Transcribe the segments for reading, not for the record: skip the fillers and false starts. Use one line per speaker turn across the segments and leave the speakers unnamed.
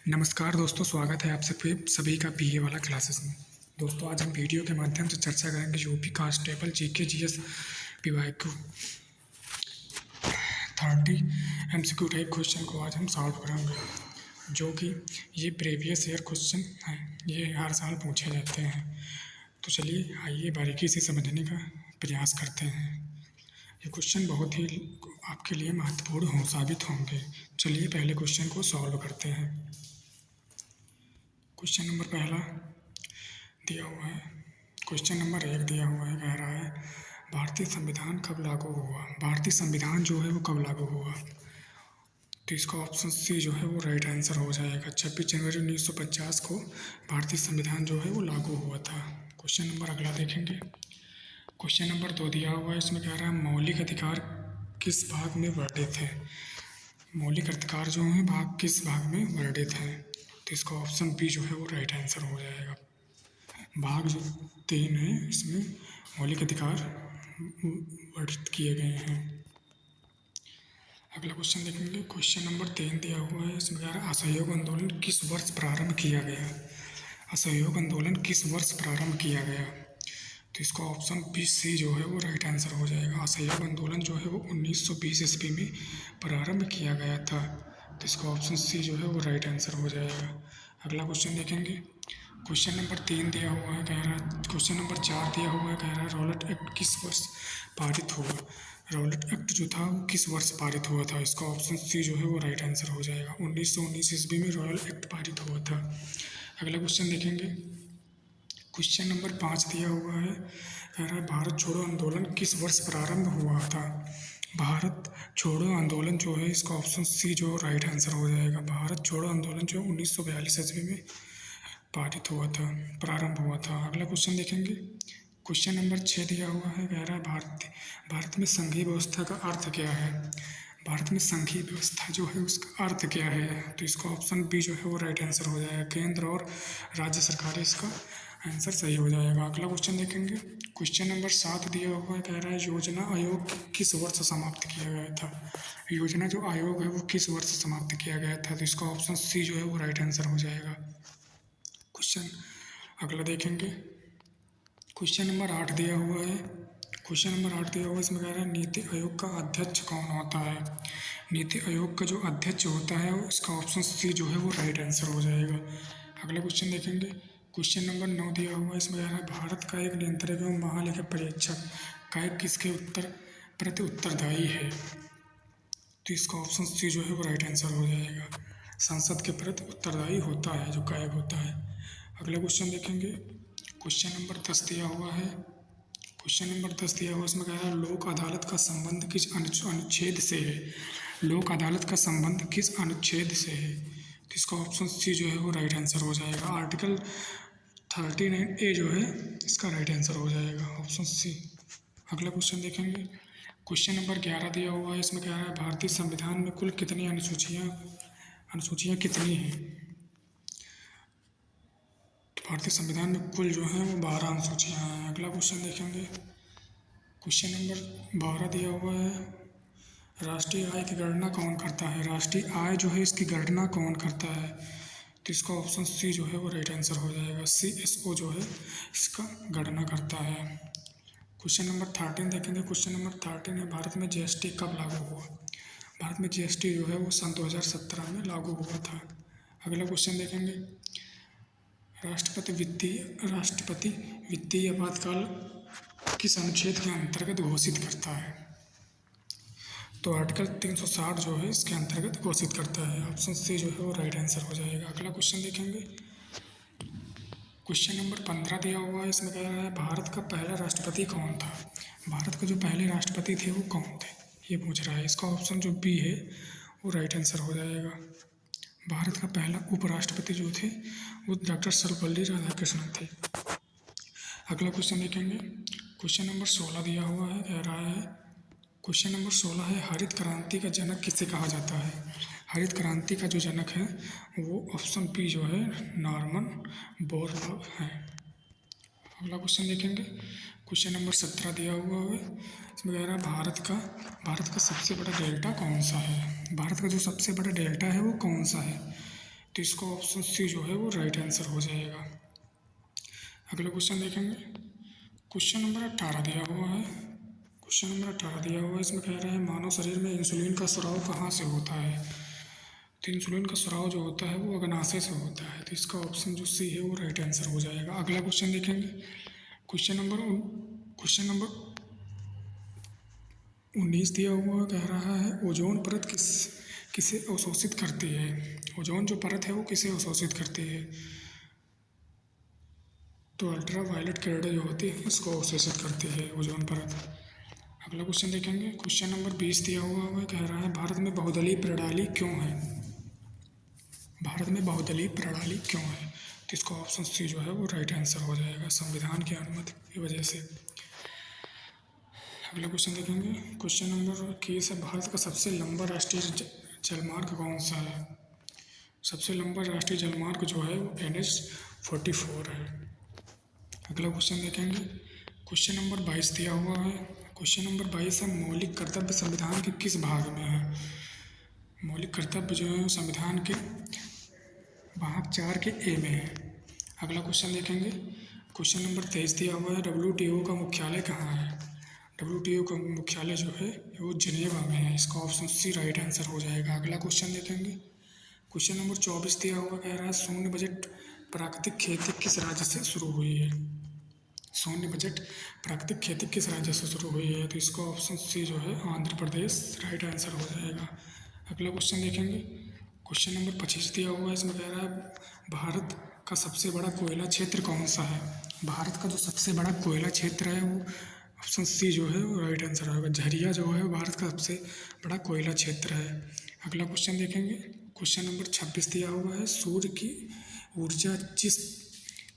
नमस्कार दोस्तों, स्वागत है आप सभी का बीए वाला क्लासेस में। दोस्तों, आज हम वीडियो के माध्यम से चर्चा करेंगे UP constable GK GS PYQ 30 MCQ type question को आज हम सॉल्व करेंगे, जो कि ये प्रीवियस ईयर क्वेश्चन हैं। ये हर साल पूछे जाते हैं। तो चलिए आइए बारीकी से समझने का प्रयास करते हैं। ये क्वेश्चन बहुत ही आपके लिए महत्वपूर्ण साबित होंगे। चलिए पहले क्वेश्चन को सॉल्व करते हैं। क्वेश्चन नंबर पहला दिया हुआ है। क्वेश्चन नंबर 1 दिया हुआ है, कह रहा है भारतीय संविधान कब लागू हुआ। भारतीय संविधान जो है वो कब लागू हुआ, तो इसका ऑप्शन सी जो है वो राइट आंसर हो जाएगा। 26 जनवरी 1950 को भारतीय संविधान जो है वो लागू हुआ था। क्वेश्चन नंबर अगला देखेंगे। क्वेश्चन नंबर 2 दिया हुआ है, इसमें कह रहा है मौलिक अधिकार किस भाग में वर्णित है। मौलिक अधिकार जो है भाग किस भाग में वर्णित है, तो इसका ऑप्शन बी जो है वो राइट आंसर हो जाएगा। भाग जो 3 है इसमें मौलिक अधिकार वर्णित किए गए हैं। अगला क्वेश्चन देखेंगे। क्वेश्चन नंबर 3 दिया हुआ है, इसमें कह रहा है असहयोग आंदोलन किस वर्ष प्रारंभ किया गया। असहयोग आंदोलन किस वर्ष प्रारंभ किया गया, तो इसका ऑप्शन बी सी जो है वो राइट आंसर हो जाएगा। असहयोग आंदोलन जो है वो 1920 ईस्वी में प्रारंभ किया गया था, तो इसका ऑप्शन सी जो है वो राइट आंसर हो जाएगा। अगला क्वेश्चन देखेंगे। क्वेश्चन नंबर 3 दिया हुआ है, कह रहा है क्वेश्चन नंबर 4 दिया हुआ है, कह रहा है रॉलेट एक्ट किस वर्ष पारित हुआ। रॉलेट एक्ट जो था वो किस वर्ष पारित हुआ था, इसका ऑप्शन सी जो है वो राइट आंसर हो जाएगा। 1919 ईस्वी में रॉलेट एक्ट पारित हुआ था। अगला क्वेश्चन देखेंगे। क्वेश्चन नंबर 5 दिया हुआ है, कह रहा है भारत छोड़ो आंदोलन किस वर्ष प्रारंभ हुआ था। भारत छोड़ो आंदोलन जो है इसका ऑप्शन सी जो राइट आंसर हो जाएगा। भारत छोड़ो आंदोलन जो 1942 ईस्वी में पारित हुआ था, प्रारंभ हुआ था। अगला क्वेश्चन देखेंगे। क्वेश्चन नंबर 6 दिया हुआ है, कह रहा है भारत में संघीय व्यवस्था का अर्थ क्या है। भारत में संघीय व्यवस्था जो है उसका अर्थ क्या है, तो इसका ऑप्शन बी जो है वो राइट आंसर हो जाएगा। केंद्र और राज्य सरकारें इसका आंसर सही हो जाएगा। अगला क्वेश्चन देखेंगे। क्वेश्चन नंबर 7 दिया हुआ है, कह रहा है योजना आयोग किस वर्ष समाप्त किया गया था। योजना जो आयोग है वो किस वर्ष समाप्त किया गया था, तो इसका ऑप्शन सी जो है वो राइट आंसर हो जाएगा। क्वेश्चन अगला देखेंगे। क्वेश्चन नंबर 8 दिया हुआ है। क्वेश्चन नंबर 8 दिया हुआ है, इसमें कह रहा है नीति आयोग का अध्यक्ष कौन होता है। नीति आयोग का जो अध्यक्ष होता है इसका ऑप्शन सी जो है वो राइट आंसर हो जाएगा। अगला क्वेश्चन देखेंगे। क्वेश्चन नंबर 9 दिया हुआ है, इसमें कह रहा है भारत का एक नियंत्रक एवं महालेखा परीक्षक का किसके प्रति उत्तरदायी है, तो इसका ऑप्शन सी जो है वो राइट आंसर हो जाएगा। संसद के प्रति उत्तरदायी होता है जो गायब होता है। अगला क्वेश्चन देखेंगे। क्वेश्चन नंबर 10 दिया हुआ है। क्वेश्चन नंबर 10 दिया हुआ है, इसमें कह रहा है लोक अदालत का संबंध किस अनुच्छेद से है। लोक अदालत का संबंध किस अनुच्छेद से है, तो इसका ऑप्शन सी जो है वो राइट आंसर हो जाएगा। आर्टिकल 39A जो है इसका राइट आंसर हो जाएगा, ऑप्शन सी। अगला क्वेश्चन देखेंगे। क्वेश्चन नंबर 11 दिया हुआ है, इसमें कह रहा है भारतीय संविधान में कुल कितनी अनुसूचियाँ कितनी हैं। भारतीय संविधान में कुल जो है वो 12 अनुसूचियाँ हैं। अगला क्वेश्चन देखेंगे। क्वेश्चन नंबर 12 दिया हुआ है, राष्ट्रीय आय की गणना कौन करता है। राष्ट्रीय आय जो है इसकी गणना कौन करता है, तो इसका ऑप्शन सी जो है वो राइट आंसर हो जाएगा। CSO जो है इसका गणना करता है। क्वेश्चन नंबर 13 देखेंगे। क्वेश्चन नंबर 13 है, भारत में GST कब लागू हुआ। भारत में GST जो है वो सन 2017 में लागू हुआ था। अगला क्वेश्चन देखेंगे। राष्ट्रपति वित्तीय आपातकाल किस अनुच्छेद के अंतर्गत घोषित करता है, तो आर्टिकल 360 जो है इसके अंतर्गत घोषित करता है। ऑप्शन सी जो है वो राइट आंसर हो जाएगा। अगला क्वेश्चन देखेंगे। क्वेश्चन नंबर 15 दिया हुआ है, इसमें कह रहा है भारत का पहला राष्ट्रपति कौन था। भारत के जो पहले राष्ट्रपति थे वो कौन थे, ये पूछ रहा है। इसका ऑप्शन जो बी है वो राइट आंसर हो जाएगा। भारत का पहला उपराष्ट्रपति जो थे वो डॉक्टर सर्वपल्ली राधाकृष्णन थे। अगला क्वेश्चन देखेंगे। क्वेश्चन नंबर 16 दिया हुआ है, कह रहा है क्वेश्चन नंबर 16 है, हरित क्रांति का जनक किसे कहा जाता है। हरित क्रांति का जो जनक है वो ऑप्शन बी जो है नॉर्मन बोरलॉग है। अगला क्वेश्चन देखेंगे। क्वेश्चन नंबर 17 दिया हुआ है, इसमें कह रहा है भारत का सबसे बड़ा डेल्टा कौन सा है। भारत का जो सबसे बड़ा डेल्टा है वो कौन सा है, तो इसका ऑप्शन सी जो है वो राइट आंसर हो जाएगा। अगला क्वेश्चन देखेंगे, क्वेश्चन नंबर 18 दिया हुआ है। क्वेश्चन नंबर 18 दिया हुआ है, इसमें कह रहा है मानव शरीर में इंसुलिन का स्राव कहाँ से होता है। तो इंसुलिन का स्राव जो होता है वो अग्नाशय से होता है, तो इसका ऑप्शन जो सी है वो राइट आंसर हो जाएगा। अगला क्वेश्चन देखेंगे, क्वेश्चन नंबर 19 दिया हुआ कह रहा है ओजोन परत किसे अवशोषित करती है। ओजोन जो परत है वो किसे अवशोषित करती है। तो अल्ट्रा वायलेट किरणें जो होती है इसको अवशोषित करती है ओजोन परत। अगला क्वेश्चन देखेंगे, क्वेश्चन नंबर 20 दिया हुआ है, कह रहा है भारत में बहुदलीय प्रणाली क्यों है। भारत में बहुदलीय प्रणाली क्यों है। तो इसका ऑप्शन सी जो है वो राइट आंसर हो जाएगा, संविधान की अनुमति की वजह से। अगला क्वेश्चन देखेंगे, क्वेश्चन नंबर 21 है, भारत का सबसे लंबा राष्ट्रीय जलमार्ग कौन सा है। सबसे लंबा राष्ट्रीय जलमार्ग जो है वो NH-44 है। अगला क्वेश्चन देखेंगे, क्वेश्चन नंबर 22 दिया हुआ है। क्वेश्चन नंबर 22 है, मौलिक कर्तव्य संविधान के किस भाग में है। मौलिक कर्तव्य जो है संविधान के भाग 4 के ए में है। अगला क्वेश्चन देखेंगे, क्वेश्चन नंबर 23 दिया हुआ है, WTO का मुख्यालय कहाँ है। WTO का मुख्यालय जो है वो जिनेवा में है, इसका ऑप्शन सी राइट आंसर हो जाएगा। अगला क्वेश्चन देखेंगे, क्वेश्चन नंबर 24 दिया हुआ कह रहा है शून्य बजट प्राकृतिक खेती किस राज्य से शुरू हुई है। शून्य बजट प्राकृतिक खेती किस राज्य से शुरू हुई है। तो इसका ऑप्शन सी जो है आंध्र प्रदेश राइट आंसर हो जाएगा। अगला क्वेश्चन देखेंगे, क्वेश्चन नंबर 25 दिया हुआ है, इसमें कह रहा है भारत का सबसे बड़ा कोयला क्षेत्र कौन सा है। भारत का जो सबसे बड़ा कोयला क्षेत्र है वो ऑप्शन सी जो है वो राइट आंसर होगा। झरिया जो है वो भारत का सबसे बड़ा कोयला क्षेत्र है। अगला क्वेश्चन देखेंगे, क्वेश्चन नंबर 26 दिया हुआ है, सूर्य की ऊर्जा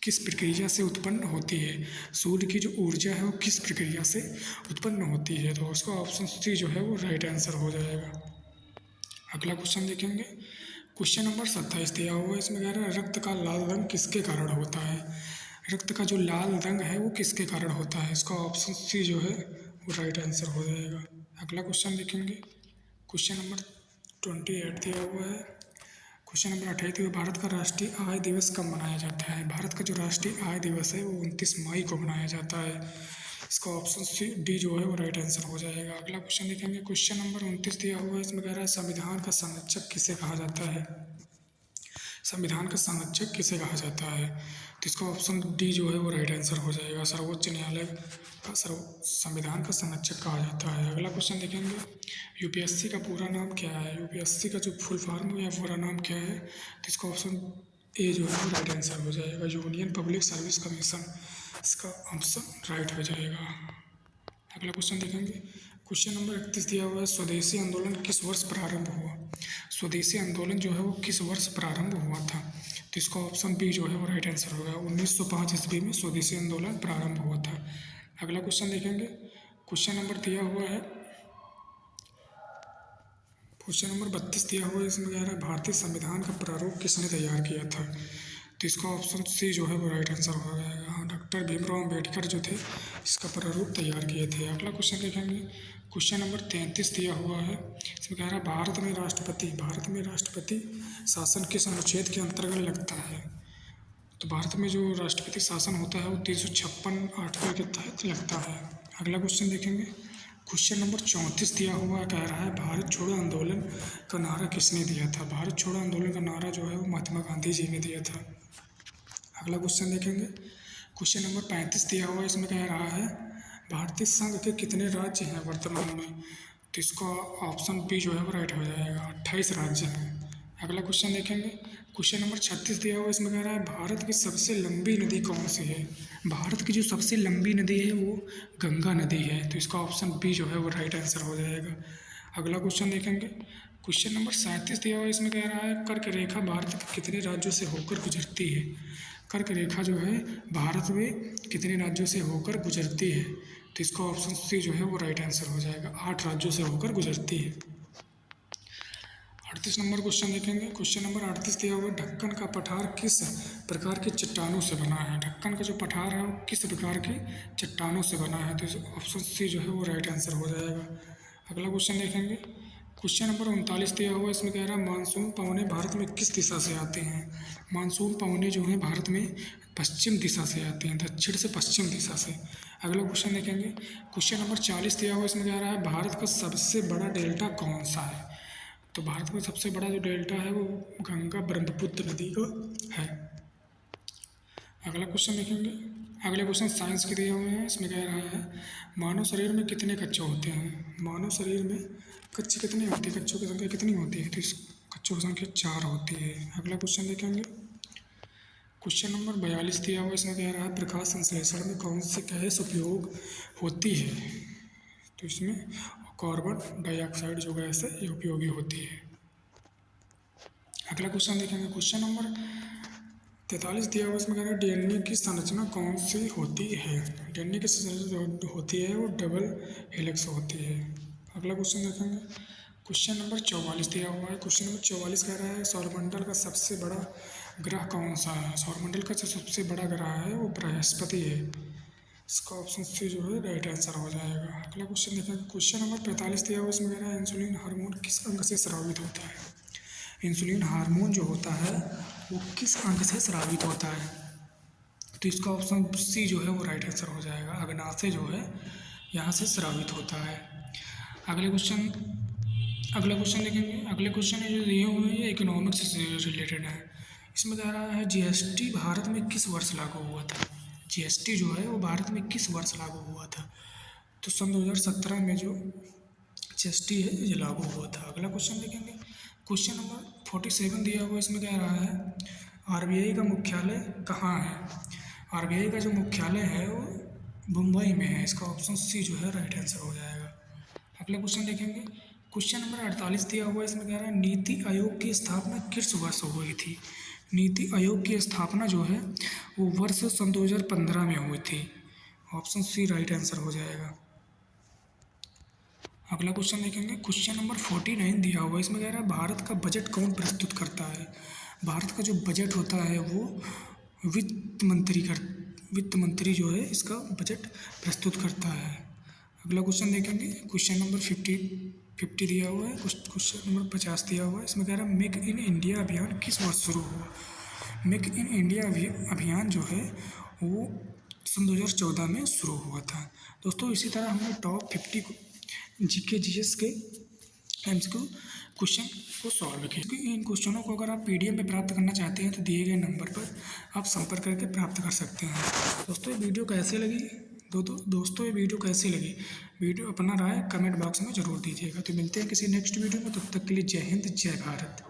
किस प्रक्रिया से उत्पन्न होती है। सूर्य की जो ऊर्जा है वो किस प्रक्रिया से उत्पन्न होती है। तो उसका ऑप्शन सी जो है वो राइट आंसर हो जाएगा। अगला क्वेश्चन देखेंगे, क्वेश्चन नंबर 27 दिया हुआ है, इसमें कह रहा है रक्त का लाल रंग किसके कारण होता है। रक्त का जो लाल रंग है वो किसके कारण होता है। इसका ऑप्शन सी जो है वो राइट आंसर हो जाएगा। अगला क्वेश्चन देखेंगे, क्वेश्चन नंबर 28 दिया हुआ है। क्वेश्चन नंबर 28 है, भारत का राष्ट्रीय आय दिवस कब मनाया जाता है। भारत का जो राष्ट्रीय आय दिवस है वो 29 मई को मनाया जाता है। इसका ऑप्शन सी डी जो है वो राइट आंसर हो जाएगा। अगला क्वेश्चन देखेंगे, क्वेश्चन नंबर 29 दिया हुआ है, इसमें कह रहा है संविधान का संरक्षक किसे कहा जाता है। संविधान का संरक्षक किसे कहा जाता है। तो इसका ऑप्शन डी जो है वो राइट आंसर हो जाएगा, सर्वोच्च न्यायालय का संविधान का संरक्षक कहा जाता है। अगला क्वेश्चन देखेंगे, यूपीएससी का पूरा नाम क्या है। यूपीएससी का जो फुल फॉर्म या पूरा नाम क्या है। तो इसका ऑप्शन ए जो है वो राइट आंसर हो जाएगा, यूनियन पब्लिक सर्विस कमीशन। इसका ऑप्शन राइट हो जाएगा। अगला क्वेश्चन देखेंगे, क्वेश्चन नंबर 31 दिया हुआ है, स्वदेशी आंदोलन किस वर्ष प्रारंभ हुआ। स्वदेशी आंदोलन जो है वो किस वर्ष प्रारंभ हुआ था। तो इसका ऑप्शन बी जो है वो राइट आंसर होगा, 1905 ईस्वी में स्वदेशी आंदोलन प्रारंभ हुआ था। अगला क्वेश्चन देखेंगे, क्वेश्चन नंबर दिया हुआ है, क्वेश्चन नंबर 32 दिया हुआ है, इसमें कह रहा है भारतीय संविधान का प्रारूप किसने तैयार किया था। तो इसका ऑप्शन सी जो है वो राइट आंसर हो जाएगा, डॉक्टर भीमराव अम्बेडकर जो थे इसका प्रारूप तैयार किए थे। अगला क्वेश्चन देखेंगे, क्वेश्चन नंबर 33 दिया हुआ है, इसमें कह रहा है भारत में राष्ट्रपति शासन किस अनुच्छेद के अंतर्गत लगता है। तो भारत में जो राष्ट्रपति शासन होता है वो 356 आर्टिकल के तहत लगता है। अगला क्वेश्चन देखेंगे, क्वेश्चन नंबर 34 दिया हुआ कह रहा है भारत छोड़ो आंदोलन का नारा किसने दिया था। भारत छोड़ो आंदोलन का नारा जो है वो महात्मा गांधी जी ने दिया था। अगला क्वेश्चन देखेंगे, क्वेश्चन नंबर 35 दिया हुआ है, इसमें कह रहा है भारतीय संघ के कितने राज्य हैं वर्तमान में। तो इसका ऑप्शन बी जो है वो राइट हो जाएगा, 28 राज्य हैं। अगला क्वेश्चन देखेंगे, क्वेश्चन नंबर 36 दिया हुआ है, इसमें कह रहा है भारत की सबसे लंबी नदी कौन सी है। भारत की जो सबसे लंबी नदी है वो गंगा नदी है। तो इसका ऑप्शन बी जो है वो राइट आंसर हो जाएगा। अगला क्वेश्चन देखेंगे, क्वेश्चन नंबर 37 दिया हुआ है, इसमें कह रहा है कर्क रेखा भारत के कितने राज्यों से होकर गुजरती है। कर्क रेखा जो है भारत में कितने राज्यों से होकर गुजरती है। तो इसका ऑप्शन सी जो है वो राइट आंसर हो जाएगा, 8 राज्यों से होकर गुजरती है। 38 नंबर क्वेश्चन देखेंगे, क्वेश्चन नंबर 38 दिया हुआ है, ढक्कन का पठार किस प्रकार की चट्टानों से बना है। ढक्कन का जो पठार है वो किस प्रकार की चट्टानों से बना है। तो ऑप्शन सी जो है वो राइट आंसर हो जाएगा। अगला क्वेश्चन देखेंगे, क्वेश्चन नंबर 39 दिया हुआ है, इसमें कह रहा है मानसून पवनें भारत में किस दिशा से आते हैं। मानसून पवनें जो हैं भारत में पश्चिम दिशा से आती हैं, दक्षिण से पश्चिम दिशा से। अगला क्वेश्चन देखेंगे, क्वेश्चन नंबर 40 दिया हुआ है, इसमें कह रहा है भारत का सबसे बड़ा डेल्टा कौन सा है। तो भारत में सबसे बड़ा जो डेल्टा है वो गंगा ब्रह्मपुत्र नदी का है। अगला क्वेश्चन देखेंगे, अगले क्वेश्चन साइंस के दिए हुए हैं, इसमें कह रहा है मानव शरीर में कितने कच्चे होते हैं। मानव शरीर में कच्चे कितने होते हैं, कच्चों की संख्या कितनी होती है। तो इस कच्चों की संख्या 4 होती है। अगला क्वेश्चन देखेंगे, क्वेश्चन नंबर 42 दिया हुआ है, इसमें कह रहा है प्रकाश संश्लेषण में कौन सी गैस उपयोग होती है। तो इसमें कार्बन डाइऑक्साइड जो गैस है ये उपयोगी होती है। अगला क्वेश्चन देखेंगे, क्वेश्चन नंबर 43 दिया हुआ, इसमें कह रहा है डीएनए की संरचना कौन सी होती है। डीएनए की संरचना जो होती है वो डबल हेलिक्स होती है। अगला क्वेश्चन देखेंगे, क्वेश्चन नंबर 44 दिया हुआ है, क्वेश्चन नंबर 44 कह रहा है सौरमंडल का सबसे बड़ा ग्रह कौन सा है। सौरमंडल का जो सबसे बड़ा ग्रह है वो बृहस्पति है। इसका ऑप्शन सी जो है राइट आंसर हो जाएगा। अगला क्वेश्चन देखेंगे, क्वेश्चन नंबर 45 दिया हुआ, इसमें कह रहा है इंसुलिन हार्मोन किस अंग से स्रावित होता है। इंसुलिन हार्मोन जो होता है वो किस अंग से स्रावित होता है। तो इसका ऑप्शन सी जो है वो राइट आंसर हो जाएगा। अग्नाशय जो है यहाँ से स्रावित होता है। अगला क्वेश्चन देखेंगे, अगले क्वेश्चन जो दिए हुए हैं ये इकोनॉमिक्स से रिलेटेड है। इसमें कह रहा है जीएसटी भारत में किस वर्ष लागू हुआ था। जीएसटी जो है वो भारत में किस वर्ष लागू हुआ था। तो सन 2017 में जो जीएसटी है ये लागू हुआ था। अगला क्वेश्चन देखेंगे, क्वेश्चन नंबर 47 दिया हुआ, इसमें कह रहा है आरबीआई का मुख्यालय कहाँ है। आरबीआई का जो मुख्यालय है वो मुंबई में है। इसका ऑप्शन सी जो है राइट आंसर हो जाएगा। अगला क्वेश्चन देखेंगे, क्वेश्चन नंबर 48 दिया हुआ है, इसमें कह रहा है नीति आयोग की स्थापना किस वर्ष हुई थी। नीति आयोग की स्थापना जो है वो वर्ष सन 2015 में हुई थी। ऑप्शन सी राइट आंसर हो जाएगा। अगला क्वेश्चन देखेंगे, क्वेश्चन नंबर 49 दिया हुआ है, इसमें कह रहा है भारत का बजट कौन प्रस्तुत करता है। भारत का जो बजट होता है वो वित्त मंत्री जो है इसका बजट प्रस्तुत करता है। अगला क्वेश्चन देखेंगे, क्वेश्चन नंबर 50 दिया हुआ है, क्वेश्चन नंबर 50 दिया हुआ है, इसमें कह रहा है मेक इन इंडिया अभियान किस वर्ष शुरू हुआ। मेक इन इंडिया अभियान जो है वो सन 2014 में शुरू हुआ था। दोस्तों इसी तरह हमने टॉप 50 जीके जीएस के एमसीक्यू क्वेश्चन को सॉल्व किया। इन क्वेश्चनों को अगर आप पीडीएफ में प्राप्त करना चाहते हैं तो दिए गए नंबर पर आप संपर्क करके प्राप्त कर सकते हैं। दोस्तों ये वीडियो कैसे लगी दोस्तों ये वीडियो कैसी लगी, वीडियो अपना राय कमेंट बॉक्स में ज़रूर दीजिएगा। तो मिलते हैं किसी नेक्स्ट वीडियो में, तब तक के लिए जय हिंद जय भारत।